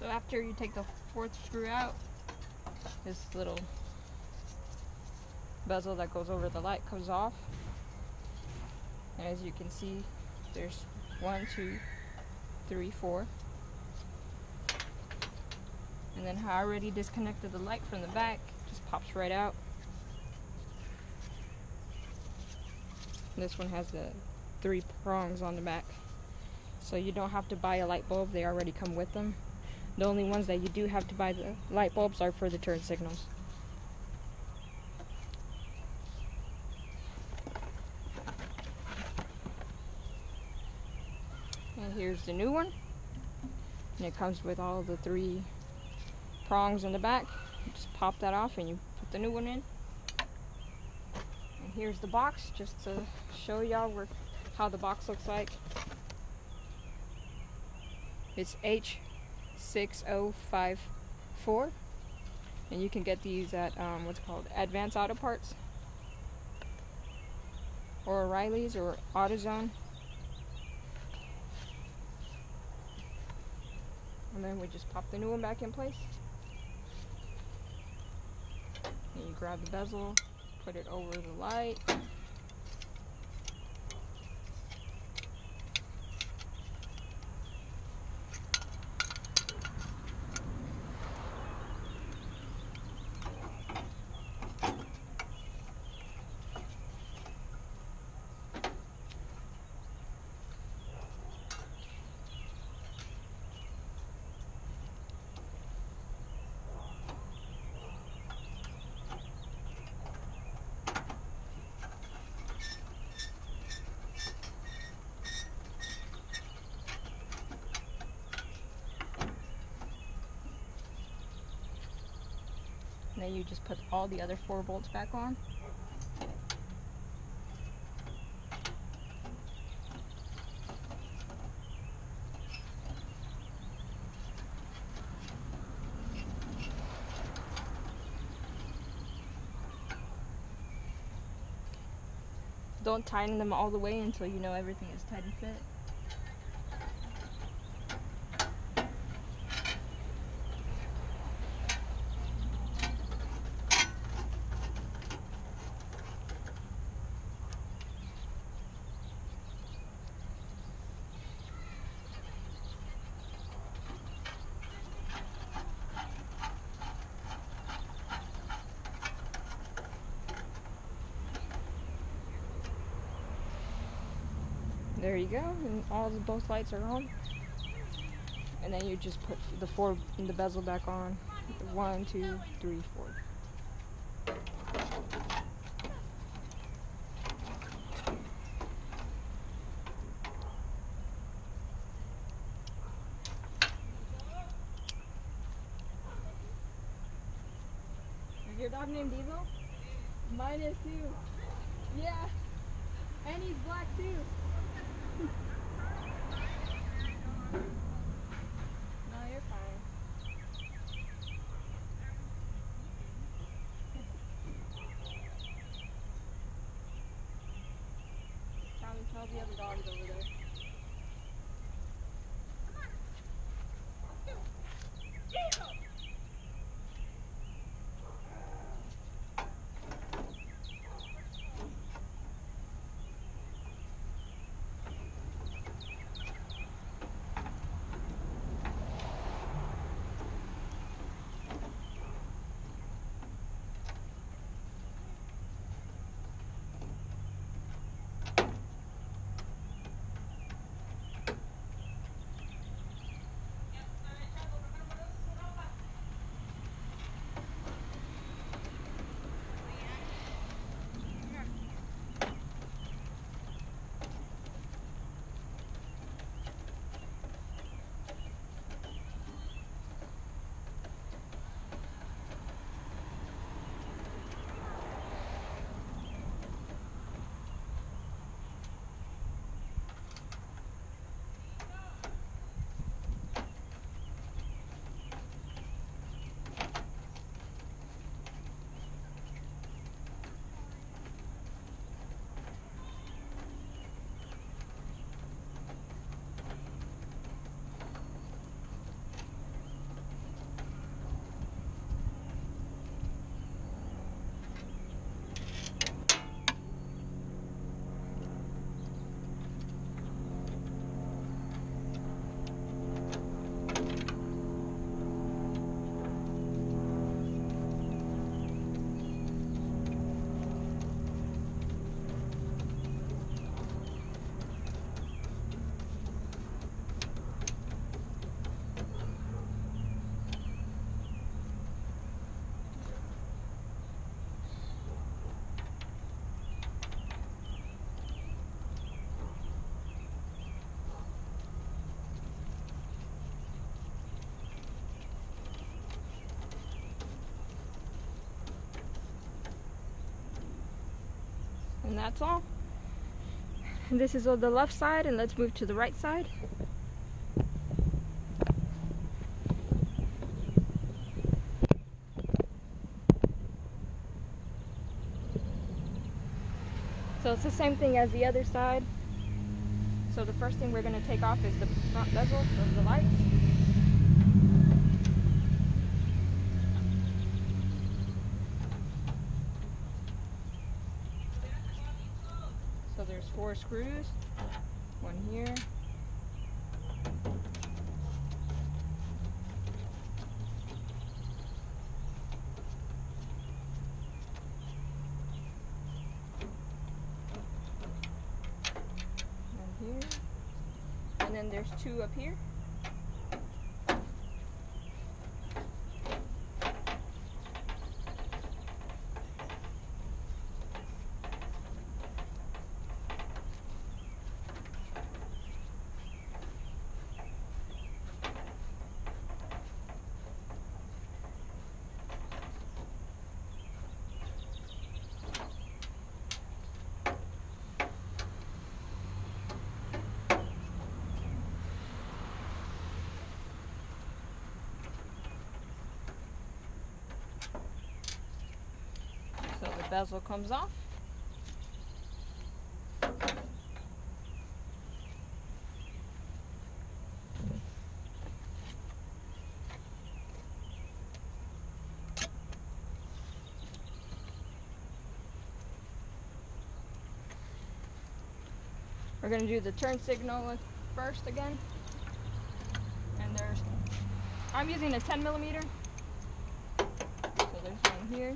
So after you take the fourth screw out, this little bezel that goes over the light comes off. And as you can see, there's 1, 2, 3, 4. And then how I already disconnected the light from the back, just pops right out. This one has the 3 prongs on the back. So you don't have to buy a light bulb, they already come with them. The only ones that you do have to buy the light bulbs are for the turn signals. And here's the new one. And it comes with all the 3 prongs in the back. You just pop that off and you put the new one in. And here's the box, just to show y'all how the box looks like. It's H6054, and you can get these at what's called Advanced Auto Parts, or O'Reilly's, or AutoZone. And then we just pop the new one back in place. And you grab the bezel, put it over the light. And then you just put all the other 4 bolts back on. Don't tighten them all the way until you know everything is tight and fit. There you go, and both lights are on. And then you just put the 4 in the bezel back on. 1, 2, 3, 4. Is your dog named Diesel? Mine is too. Yeah, and he's black too. No, you're fine. Tell the other dogs over there. And that's all. And this is on the left side, and let's move to the right side. So it's the same thing as the other side. So the first thing we're going to take off is the front bezel of the lights. So there's 4 screws, one here, one here, and then there's 2 up here. So the bezel comes off. We're going to do the turn signal first again. And I'm using a 10mm. So there's one here.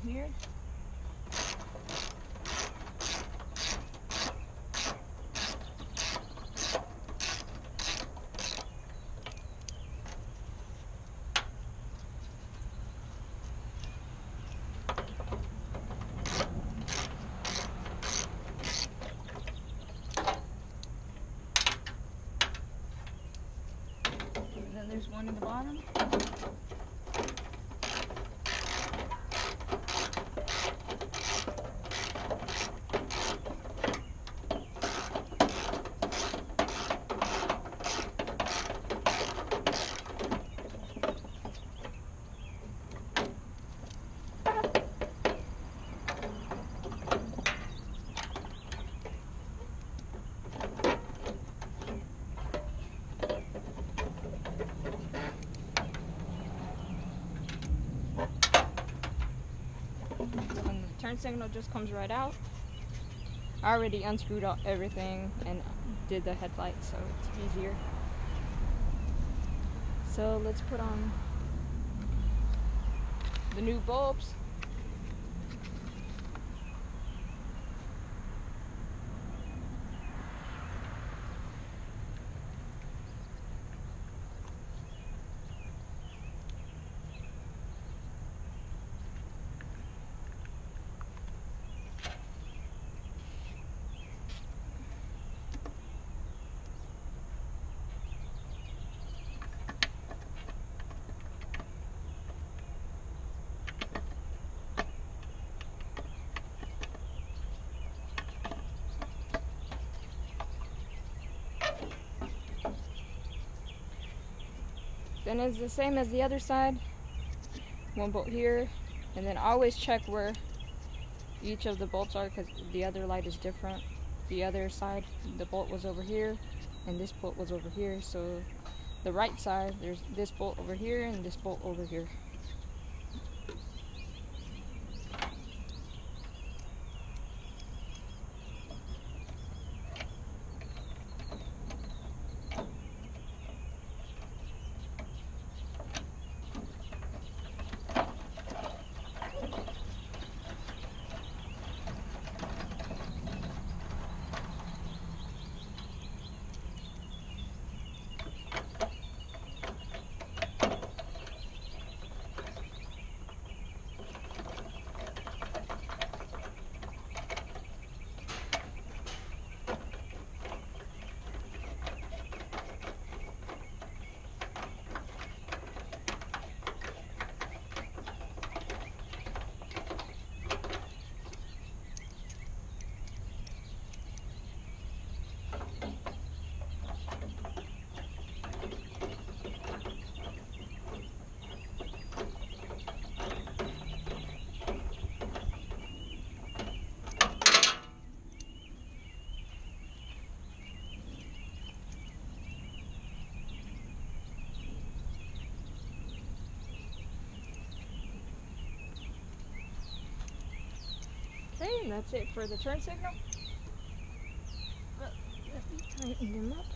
Here. And then there's one at the bottom. And the turn signal just comes right out. I already unscrewed everything and did the headlight, so it's easier. So let's put on the new bulbs. Then it's the same as the other side. One bolt here, and then always check where each of the bolts are, because the other light is different. The other side, the bolt was over here, and this bolt was over here. So the right side, there's this bolt over here and this bolt over here. Okay, and that's it for the turn signal. Let me tighten them up.